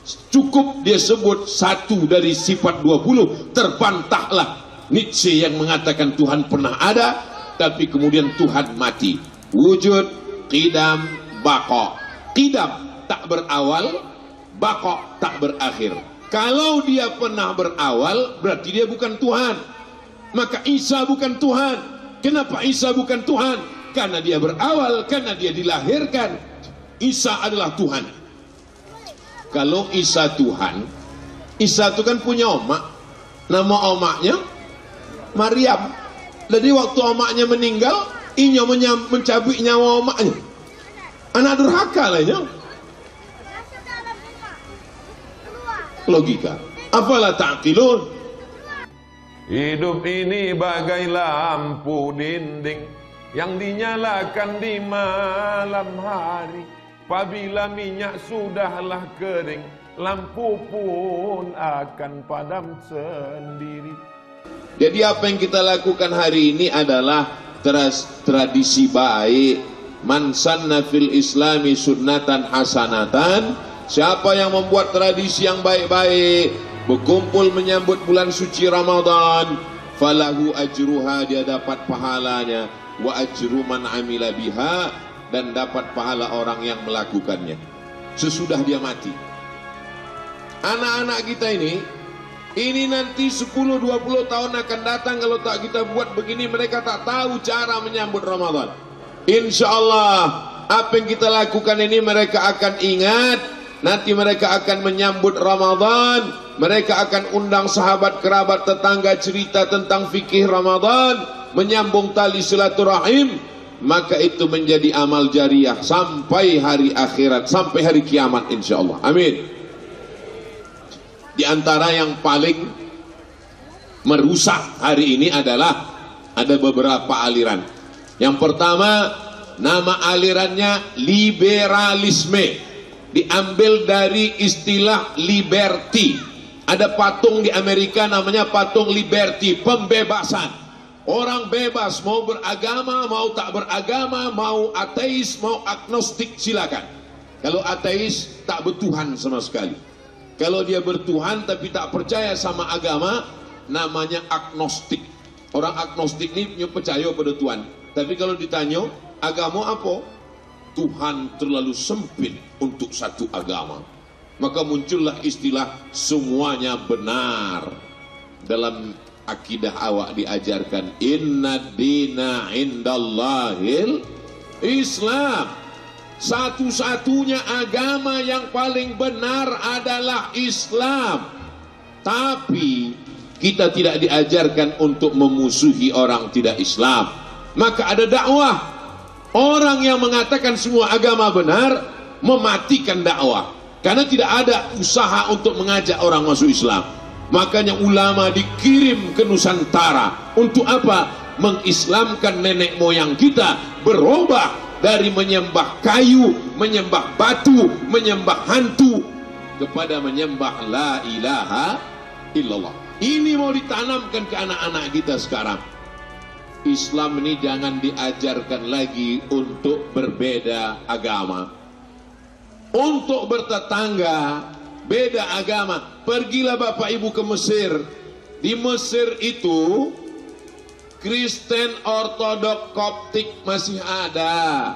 Cukup dia sebut satu dari sifat 20, terbantahlah Nietzsche yang mengatakan Tuhan pernah ada, tapi kemudian Tuhan mati. Wujud, qidam, baqa. Qidam tak berawal, baqa tak berakhir. Kalau dia pernah berawal, berarti dia bukan Tuhan. Maka Isa bukan Tuhan. Kenapa Isa bukan Tuhan? Karena dia berawal, karena dia dilahirkan. Isa adalah Tuhan. Kalau Isa Tuhan, Isa itu kan punya omak. Nama omaknya Maryam. Jadi waktu omaknya meninggal, inya mencabik nyawa omaknya. Anak durhaka lah ya. Logika. Apalah ta'qilun? Hidup ini bagai lampu dinding yang dinyalakan di malam hari. Apabila minyak sudahlah kering, lampu pun akan padam sendiri. Jadi apa yang kita lakukan hari ini adalah tradisi baik. Man sanna fil islami sunnatan hasanatan. Siapa yang membuat tradisi yang baik-baik, berkumpul menyambut bulan suci Ramadan, falahu ajruha, dia dapat pahalanya, wa ajru man amila biha, dan dapat pahala orang yang melakukannya sesudah dia mati. Anak-anak kita ini nanti 10-20 tahun akan datang, kalau tak kita buat begini, mereka tak tahu cara menyambut Ramadan. Insya Allah apa yang kita lakukan ini mereka akan ingat. Nanti mereka akan menyambut Ramadan, mereka akan undang sahabat, kerabat, tetangga, cerita tentang fikih Ramadan, menyambung tali silaturahim. Maka itu menjadi amal jariah sampai hari akhirat, sampai hari kiamat insya Allah. Amin. Di antara yang paling merusak hari ini adalah ada beberapa aliran. Yang pertama, nama alirannya liberalisme, diambil dari istilah liberty. Ada patung di Amerika namanya patung liberty, pembebasan. Orang bebas mau beragama, mau tak beragama, mau ateis, mau agnostik, silakan. Kalau ateis tak bertuhan sama sekali. Kalau dia bertuhan tapi tak percaya sama agama, namanya agnostik. Orang agnostik ini percaya pada Tuhan. Tapi kalau ditanya, agama apa? Tuhan terlalu sempit untuk satu agama. Maka muncullah istilah semuanya benar. Dalam akidah awak diajarkan inna dina indallahil Islam. Satu-satunya agama yang paling benar adalah Islam. Tapi kita tidak diajarkan untuk memusuhi orang tidak Islam. Maka ada dakwah. Orang yang mengatakan semua agama benar mematikan dakwah. Karena tidak ada usaha untuk mengajak orang masuk Islam. Makanya ulama dikirim ke Nusantara. Untuk apa? Mengislamkan nenek moyang kita, berubah dari menyembah kayu, menyembah batu, menyembah hantu, kepada menyembah la ilaha illallah. Ini mau ditanamkan ke anak-anak kita sekarang. Islam ini jangan diajarkan lagi untuk berbeda agama, untuk bertetangga beda agama. Pergilah Bapak Ibu ke Mesir. Di Mesir itu Kristen Ortodok Koptik masih ada.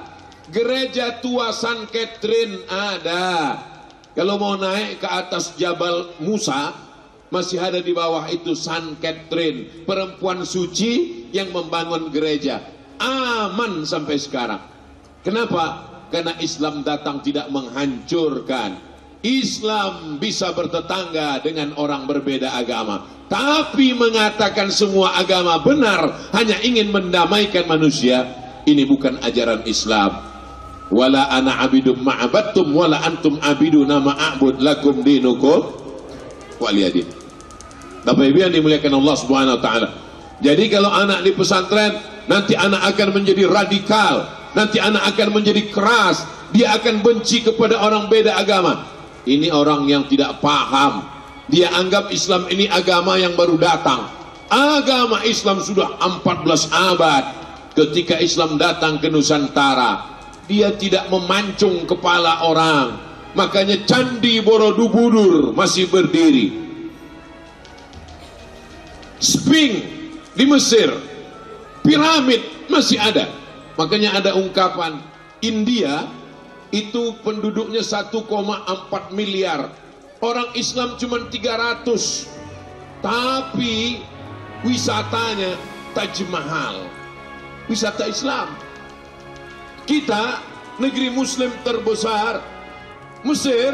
Gereja tua San Catherine ada. Kalau mau naik ke atas Jabal Musa, masih ada di bawah itu San Catherine, perempuan suci yang membangun gereja. Aman sampai sekarang. Kenapa? Karena Islam datang tidak menghancurkan. Islam bisa bertetangga dengan orang berbeda agama, tapi mengatakan semua agama benar, hanya ingin mendamaikan manusia. Ini bukan ajaran Islam. Wala ana abidum ma'abadtum wala antum abiduna ma'abud lakum dinukum waliyadin. Bapak Ibu yang dimuliakan Allah Subhanahu wa taala. Jadi kalau anak di pesantren, nanti anak akan menjadi radikal, nanti anak akan menjadi keras, dia akan benci kepada orang beda agama. Ini orang yang tidak paham. Dia anggap Islam ini agama yang baru datang. Agama Islam sudah 14 abad. Ketika Islam datang ke Nusantara, dia tidak memancung kepala orang. Makanya Candi Borobudur masih berdiri. Sphinx di Mesir, piramid masih ada. Makanya ada ungkapan India itu penduduknya 1,4 miliar. Orang Islam cuma 300. Tapi wisatanya Taj Mahal, wisata Islam. Kita negeri muslim terbesar, Mesir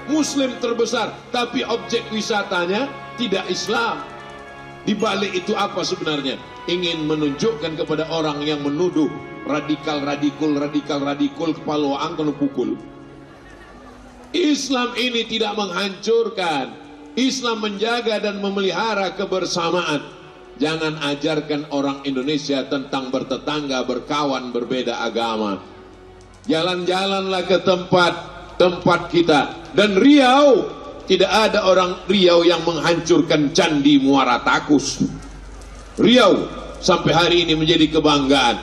muslim terbesar, tapi objek wisatanya tidak Islam. Di balik itu apa sebenarnya? Ingin menunjukkan kepada orang yang menuduh radikal kepala waang kena pukul. Islam ini tidak menghancurkan. Islam menjaga dan memelihara kebersamaan. Jangan ajarkan orang Indonesia tentang bertetangga, berkawan, berbeda agama. Jalan-jalanlah ke tempat kita. Dan Riau, tidak ada orang Riau yang menghancurkan Candi Muara Takus. Riau sampai hari ini menjadi kebanggaan,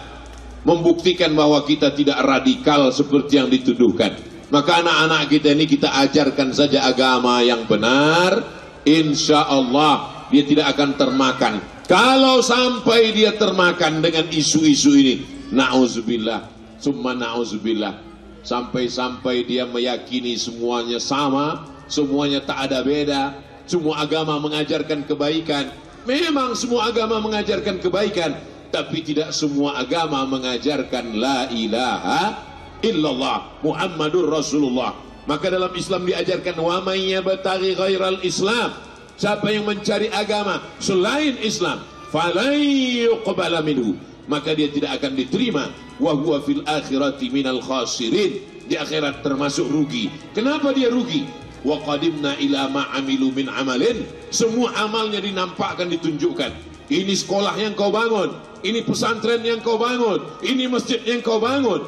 membuktikan bahwa kita tidak radikal seperti yang dituduhkan. Maka anak-anak kita ini kita ajarkan saja agama yang benar, insya Allah dia tidak akan termakan. Kalau sampai dia termakan dengan isu-isu ini, na'udzubillah, summa na'udzubillah, sampai-sampai dia meyakini semuanya sama, semuanya tak ada beda, semua agama mengajarkan kebaikan. Memang semua agama mengajarkan kebaikan, tapi tidak semua agama mengajarkan la ilaha illallah Muhammadur Rasulullah. Maka dalam Islam diajarkan wa may yabtaghi ghairal Islam, siapa yang mencari agama selain Islam, falan yuqbala minhu, maka dia tidak akan diterima, wa huwa fil akhirati minal khasirin, di akhirat termasuk rugi. Kenapa dia rugi? Wa qadimna ila ma amilu min amalin, semua amalnya dinampakkan, ditunjukkan. Ini sekolah yang kau bangun, ini pesantren yang kau bangun, ini masjid yang kau bangun.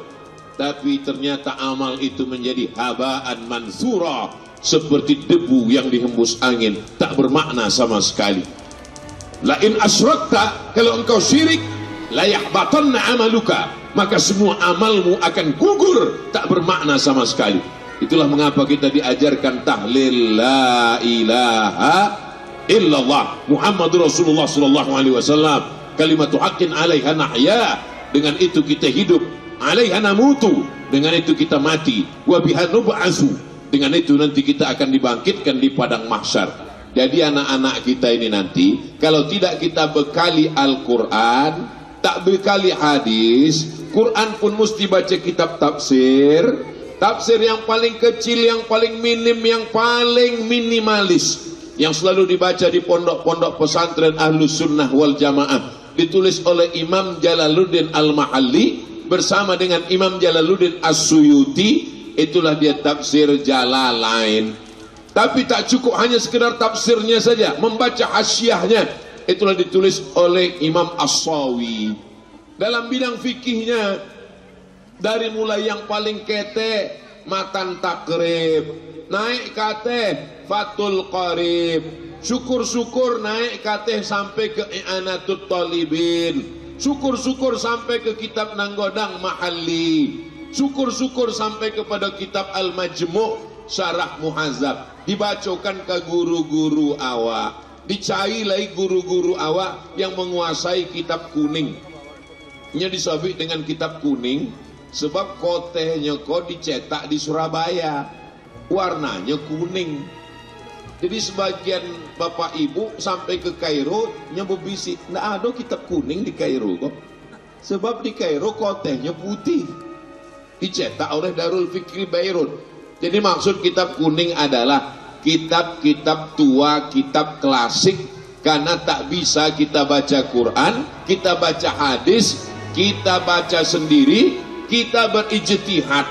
Tapi ternyata amal itu menjadi habaan mansura, seperti debu yang dihembus angin, tak bermakna sama sekali. La in asyrakta, kalau engkau syirik, la yahbatanna amaluka, maka semua amalmu akan gugur, tak bermakna sama sekali. Itulah mengapa kita diajarkan tahlil la ilaha illallah Muhammadur Rasulullah sallallahu alaihi wasallam, kalimatu haqqin 'alaiha nahya, dengan itu kita hidup, 'alaiha namutu, dengan itu kita mati, wa biha nub'atsu, dengan itu nanti kita akan dibangkitkan di padang mahsyar. Jadi anak-anak kita ini nanti kalau tidak kita bekali Al-Qur'an, tak bekali hadis, Quran pun mesti baca kitab tafsir. Tafsir yang paling kecil, yang paling minim, yang paling minimalis, yang selalu dibaca di pondok-pondok pesantren Ahlus Sunnah wal Jamaah, ditulis oleh Imam Jalaluddin Al-Mahalli bersama dengan Imam Jalaluddin As-Suyuti. Itulah dia tafsir Jalalain. Tapi tak cukup hanya sekedar tafsirnya saja, membaca hasyiahnya. Itulah ditulis oleh Imam As-Sawi. Dalam bidang fikihnya, dari mulai yang paling kete Matan Takrib, naik kate Fathul Qarib, syukur-syukur naik kate sampai ke I'anatut Talibin, syukur-syukur sampai ke kitab Nanggodang Mahalli, syukur-syukur sampai kepada kitab Al-Majmu' Syarah Muhazzab, dibacakan ke guru-guru awak, dicailai guru-guru awak yang menguasai kitab kuning. Nya disabik dengan kitab kuning sebab kotehnya kok dicetak di Surabaya, warnanya kuning. Jadi sebagian bapak ibu sampai ke Kairo nya berbisik, nggak ada kitab kuning di Kairo kok, sebab di Kairo kotehnya putih, dicetak oleh Darul Fikri Beirut. Jadi maksud kitab kuning adalah kitab-kitab tua, kitab klasik, karena tak bisa kita baca Quran, kita baca hadis, kita baca sendiri, kita berijtihad.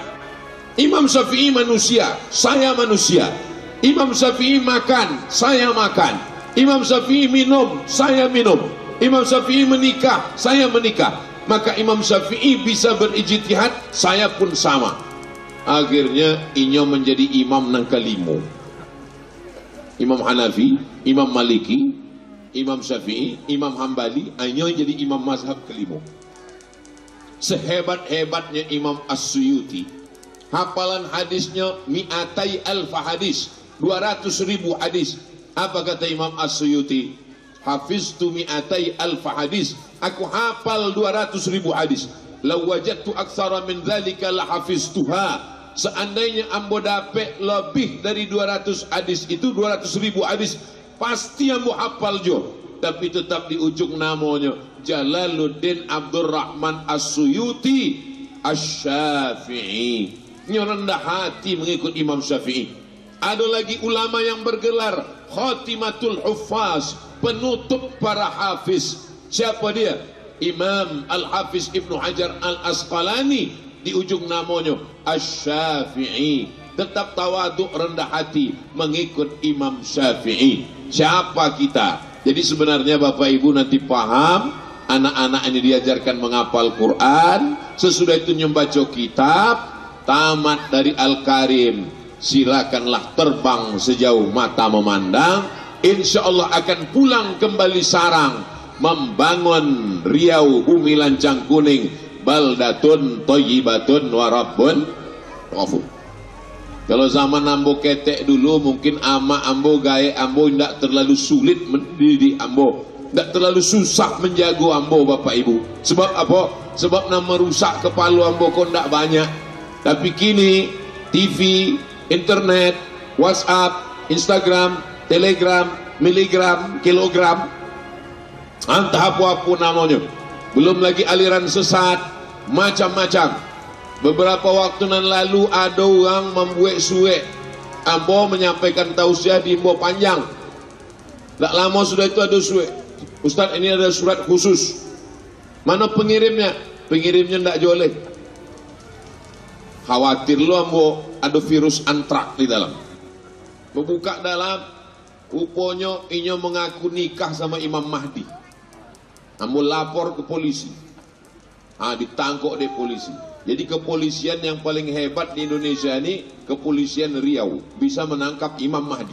Imam Syafi'i manusia, saya manusia. Imam Syafi'i makan, saya makan. Imam Syafi'i minum, saya minum. Imam Syafi'i menikah, saya menikah. Maka Imam Syafi'i bisa berijtihad, saya pun sama. Akhirnya inyo menjadi imam nang kelimo. Imam Hanafi, Imam Maliki, Imam Syafi'i, Imam Hambali, inyo jadi imam mazhab kelimo. Sehebat-hebatnya Imam As-Suyuti, hafalan hadisnya mi'atai alfa hadis, 200.000 hadis. Apa kata Imam As-Suyuti? Hafiztu mi'atai alfa hadis, aku hafal 200.000 hadis. Law wajadtu aktsara min dzalika la hafiztuha. Seandainya ambo dapat lebih dari 200 hadis itu, 200.000 hadis, pasti ambo hafal jo. Tapi tetap di ujung namanya Jalaluddin Abdurrahman As-Suyuti Asy-Syafi'i. Ini rendah hati mengikut Imam Syafi'i. Ada lagi ulama yang bergelar Khatimatul Huffaz, penutup para hafiz. Siapa dia? Imam Al-Hafiz Ibnu Hajar Al-Asqalani. Di ujung namanya Asy-Syafi'i. Tetap tawaduk, rendah hati mengikut Imam Syafi'i. Siapa kita? Jadi sebenarnya Bapak Ibu nanti paham, anak-anak ini diajarkan menghafal Quran, sesudah itu membaca kitab, tamat dari Al-Karim, silakanlah terbang sejauh mata memandang, insya Allah akan pulang kembali sarang, membangun Riau bumi lancang kuning, baldatun thayyibatun wa rabbun ghafur. Kalau zaman ambo ketek dulu, mungkin ama ambo gaya ambo tidak terlalu sulit mendidik ambo, tidak terlalu susah menjago ambo Bapak Ibu. Sebab apa? Sebab nama rusak kepala ambo kok tidak banyak. Tapi kini TV, internet, WhatsApp, Instagram, Telegram, miligram, kilogram, entah apa-apa namanya. Belum lagi aliran sesat, macam-macam. Beberapa waktu nan lalu ada orang membuat suek, ambo menyampaikan tausiah di Mbo Panjang. Tak lama sudah itu ada suek, Ustaz ini ada surat khusus. Mana pengirimnya? Pengirimnya tidak joleh. Khawatir lo ambo ada virus antrak di dalam. Membuka dalam, rupanya inya mengaku nikah sama Imam Mahdi. Ambo lapor ke polisi. Ditangkap deh polisi. Jadi kepolisian yang paling hebat di Indonesia ini kepolisian Riau, bisa menangkap Imam Mahdi.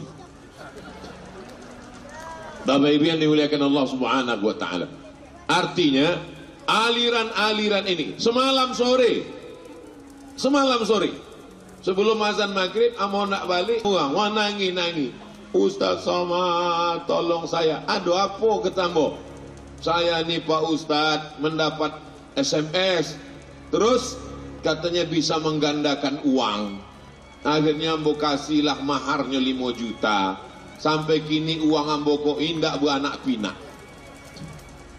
Bapak Ibu yang dimuliakan Allah Subhanahu wa taala. Artinya aliran-aliran ini semalam sore sebelum azan maghrib amo nak balik orang nangi, Ustaz Somad tolong saya, ada apa ketambo? Saya nih Pak Ustaz mendapat SMS, terus katanya bisa menggandakan uang. Akhirnya ambo kasihlah maharnya 5 juta. Sampai kini uang ambo kok indah beranak pinak.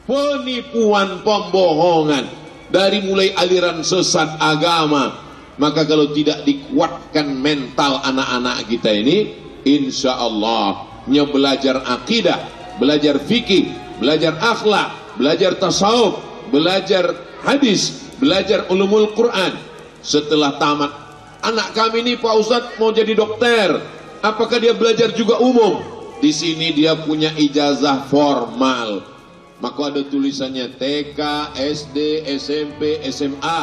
Penipuan, pembohongan dari mulai aliran sesat agama. Maka kalau tidak dikuatkan mental anak-anak kita ini, insya Allah belajar akidah, belajar fikih, belajar akhlak, belajar tasawuf, belajar hadis, belajar ulumul Quran. Setelah tamat, anak kami ini Pak Ustadz mau jadi dokter, apakah dia belajar juga umum? Di sini dia punya ijazah formal, maka ada tulisannya TK, SD, SMP, SMA,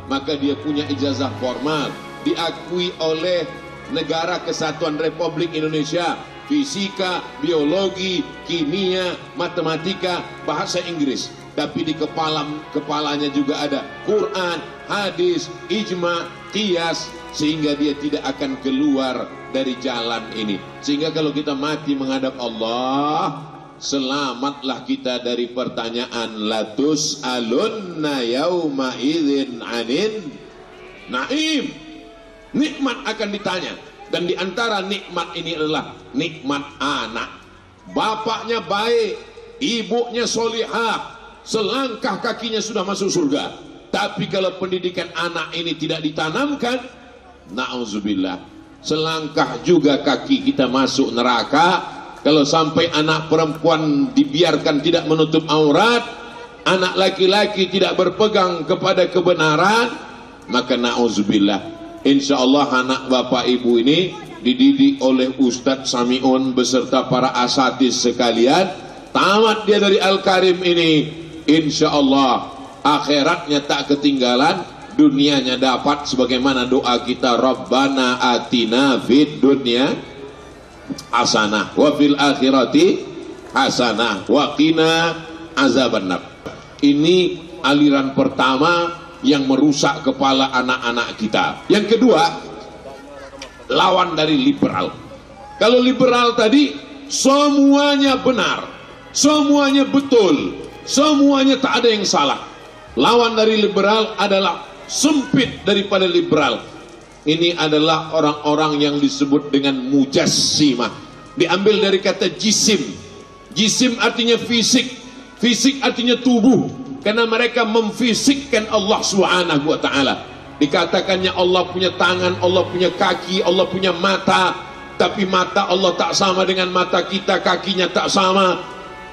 maka dia punya ijazah formal, diakui oleh Negara Kesatuan Republik Indonesia, fisika, biologi, kimia, matematika, bahasa Inggris. Tapi di kepalanya juga ada Quran, hadis, ijma, qiyas, sehingga dia tidak akan keluar dari jalan ini. Sehingga kalau kita mati menghadap Allah, selamatlah kita dari pertanyaan latus alunna yauma idzin anin naim. Nikmat akan ditanya, dan di antara nikmat ini adalah nikmat anak. Bapaknya baik, ibunya solihah, selangkah kakinya sudah masuk surga. Tapi kalau pendidikan anak ini tidak ditanamkan, na'udzubillah, selangkah juga kaki kita masuk neraka. Kalau sampai anak perempuan dibiarkan tidak menutup aurat, anak laki-laki tidak berpegang kepada kebenaran, maka na'udzubillah, insya Allah anak bapak ibu ini dididik oleh Ustadz Samiun beserta para asatidz sekalian. Tamat dia dari Al-Karim ini, insya Allah akhiratnya tak ketinggalan, dunianya dapat sebagaimana doa kita, Rabbana atina fid dunya hasanah wa fil akhirati hasanah wa qina azabannar. Ini aliran pertama yang merusak kepala anak-anak kita. Yang kedua, lawan dari liberal. Kalau liberal tadi semuanya benar, semuanya betul, semuanya tak ada yang salah. Lawan dari liberal adalah sempit daripada liberal. Ini adalah orang-orang yang disebut dengan mujassimah. Diambil dari kata jisim. Jisim artinya fisik, fisik artinya tubuh. Karena mereka memfisikkan Allah Subhanahu wa ta'ala. Dikatakannya Allah punya tangan, Allah punya kaki, Allah punya mata. Tapi mata Allah tak sama dengan mata kita, kakinya tak sama.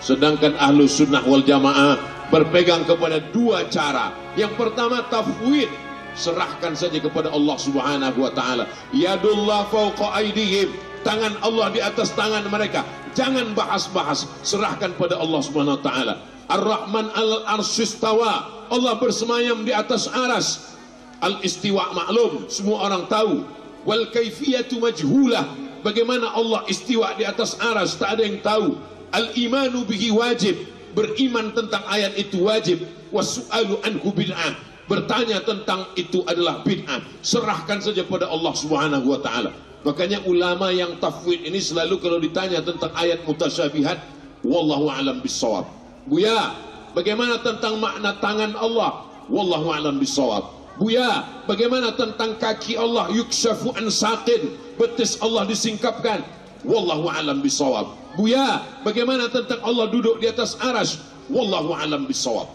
Sedangkan ahlu sunnah wal jamaah berpegang kepada dua cara. Yang pertama tafwid, serahkan saja kepada Allah Subhanahu wa ta'ala. Yadullah fawqa aydihim, tangan Allah di atas tangan mereka. Jangan bahas-bahas, serahkan pada Allah Subhanahu wa ta'ala. Ar-Rahman al-Arsyistawa, Allah bersemayam di atas aras. Al-istiwa maklum, semua orang tahu. Wal kaifiyatu majhulah, bagaimana Allah istiwa di atas aras tak ada yang tahu. Al-imanu bihi wajib, beriman tentang ayat itu wajib. Wasu'alu anhu bid'ah, bertanya tentang itu adalah bid'ah. Serahkan saja pada Allah Subhanahu wa ta'ala. Makanya ulama yang tafwid ini selalu kalau ditanya tentang ayat mutasyabihat, wallahu a'lam bissawab. Buya, bagaimana tentang makna tangan Allah? Wallahu a'lam bissawab. Buya, bagaimana tentang kaki Allah? Yukshafu an saqin, betis Allah disingkapkan. Wallahu a'lam bissawab. Buya, bagaimana tentang Allah duduk di atas aras? Wallahu a'lam bissawab.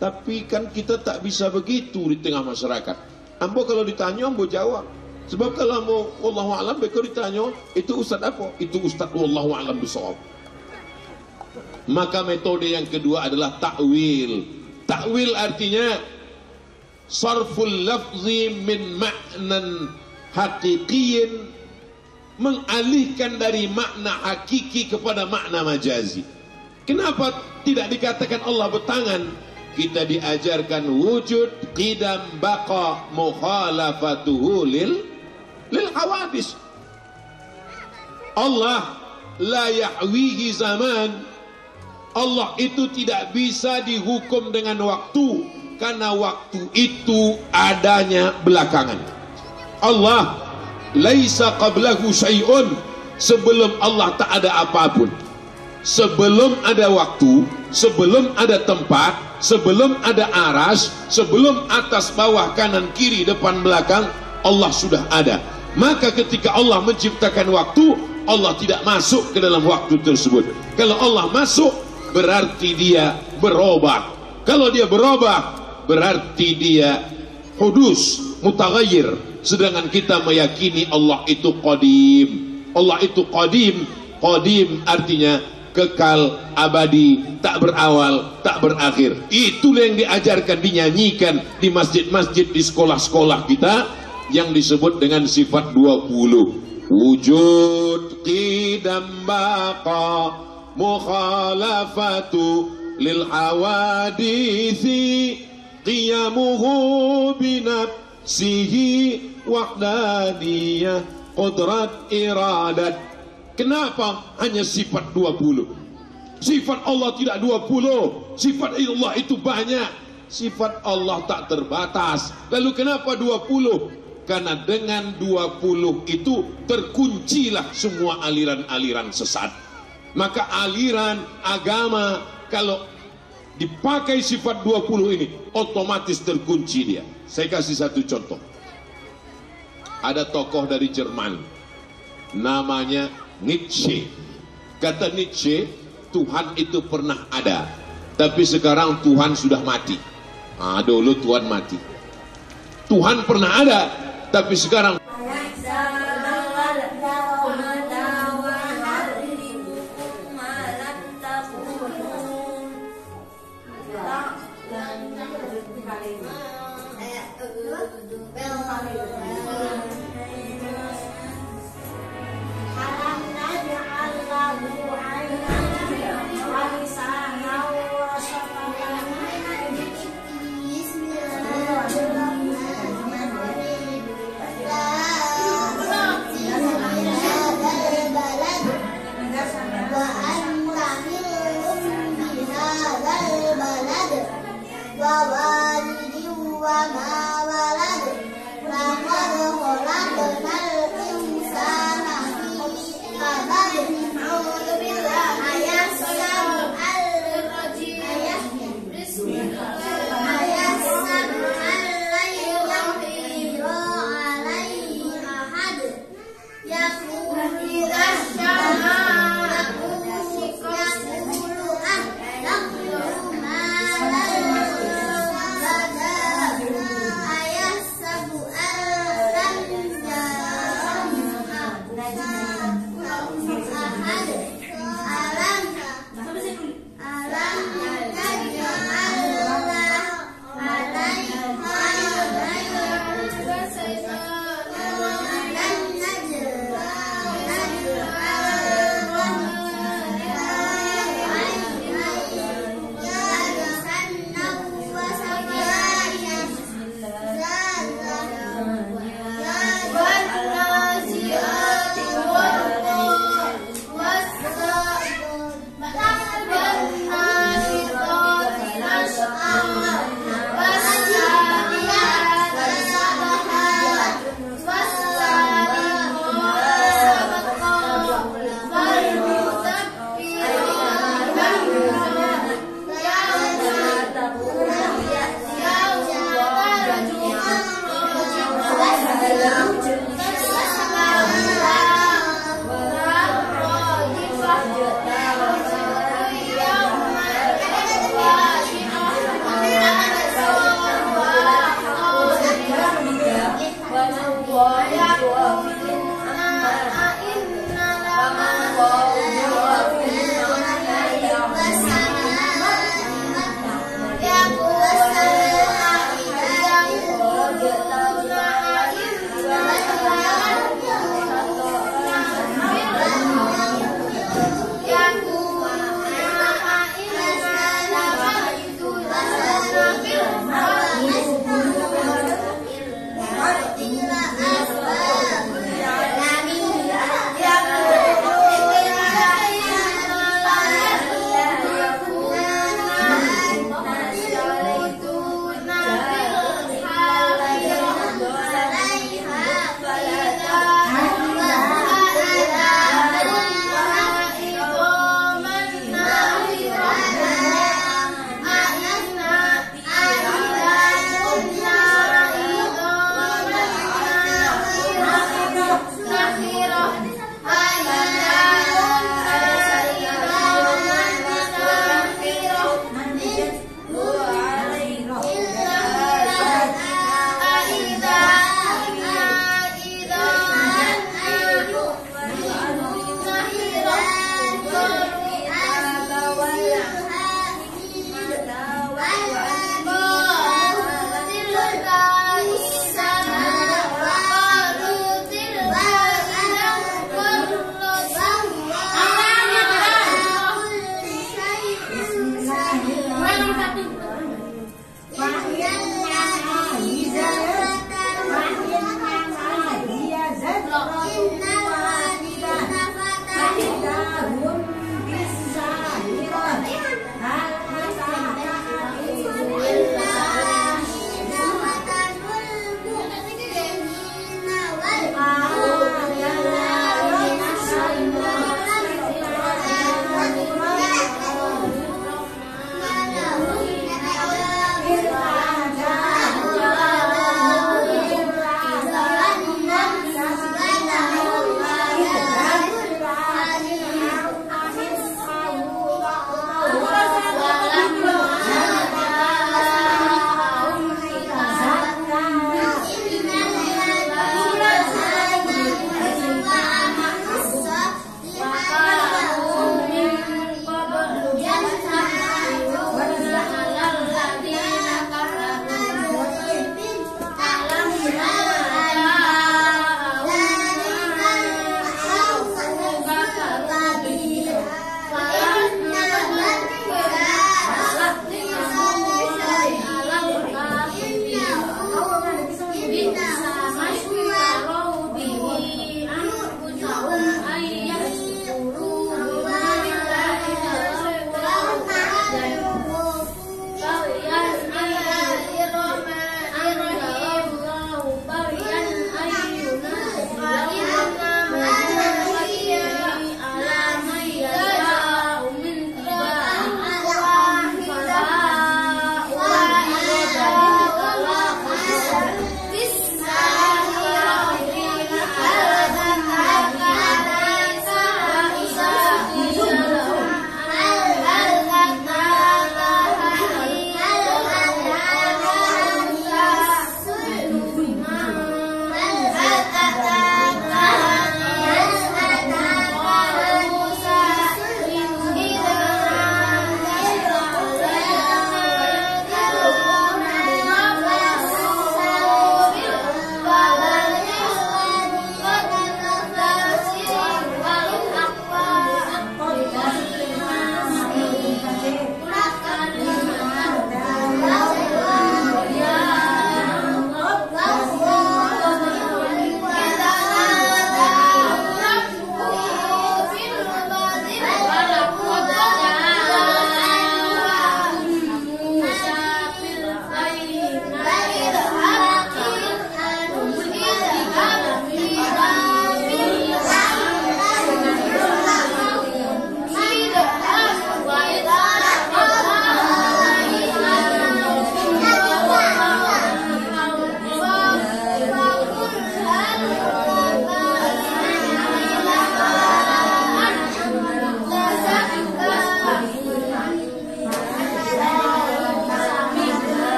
Tapi kan kita tak bisa begitu di tengah masyarakat. Ambo kalau ditanya, ambo jawab. Sebab kalau ambo wallahu a'lam, beko ditanya, itu ustaz apa? Itu ustaz wallahu a'lam bissawab. Maka metode yang kedua adalah takwil. Takwil artinya sarful lafzi min ma'nan haqiqiyin, mengalihkan dari makna hakiki kepada makna majazi. Kenapa tidak dikatakan Allah bertangan? Kita diajarkan wujud, qidam, baqa, mukhalafatuhu lil hawadis. Allah la yahwihi zaman. Allah itu tidak bisa dihukum dengan waktu, karena waktu itu adanya belakangan. Allah laisa qablahu syai'un, sebelum Allah tak ada apapun. Sebelum ada waktu, sebelum ada tempat, sebelum ada aras, sebelum atas bawah kanan kiri depan belakang, Allah sudah ada. Maka ketika Allah menciptakan waktu, Allah tidak masuk ke dalam waktu tersebut. Kalau Allah masuk, berarti dia berubah. Kalau dia berubah, berarti dia hudus, mutaghayyir. Sedangkan kita meyakini Allah itu qadim. Allah itu qadim. Qadim artinya kekal, abadi, tak berawal, tak berakhir. Itulah yang diajarkan, dinyanyikan di masjid-masjid, di sekolah-sekolah kita, yang disebut dengan sifat 20. Wujud, qidam, baqa, mukhalafatu lil hawadisi, qiyamuhu binafsihi wahdaniyah qudrat iradat. Kenapa hanya sifat 20? Sifat Allah tidak 20. Sifat Allah itu banyak. Sifat Allah tak terbatas. Lalu kenapa 20? Karena dengan 20 itu terkuncilah semua aliran-aliran sesat. Maka aliran agama kalau dipakai sifat 20 ini, otomatis terkunci dia. Saya kasih satu contoh. Ada tokoh dari Jerman, namanya Nietzsche. Kata Nietzsche, Tuhan itu pernah ada, tapi sekarang Tuhan sudah mati. Dulu Tuhan mati. Tuhan pernah ada, tapi sekarang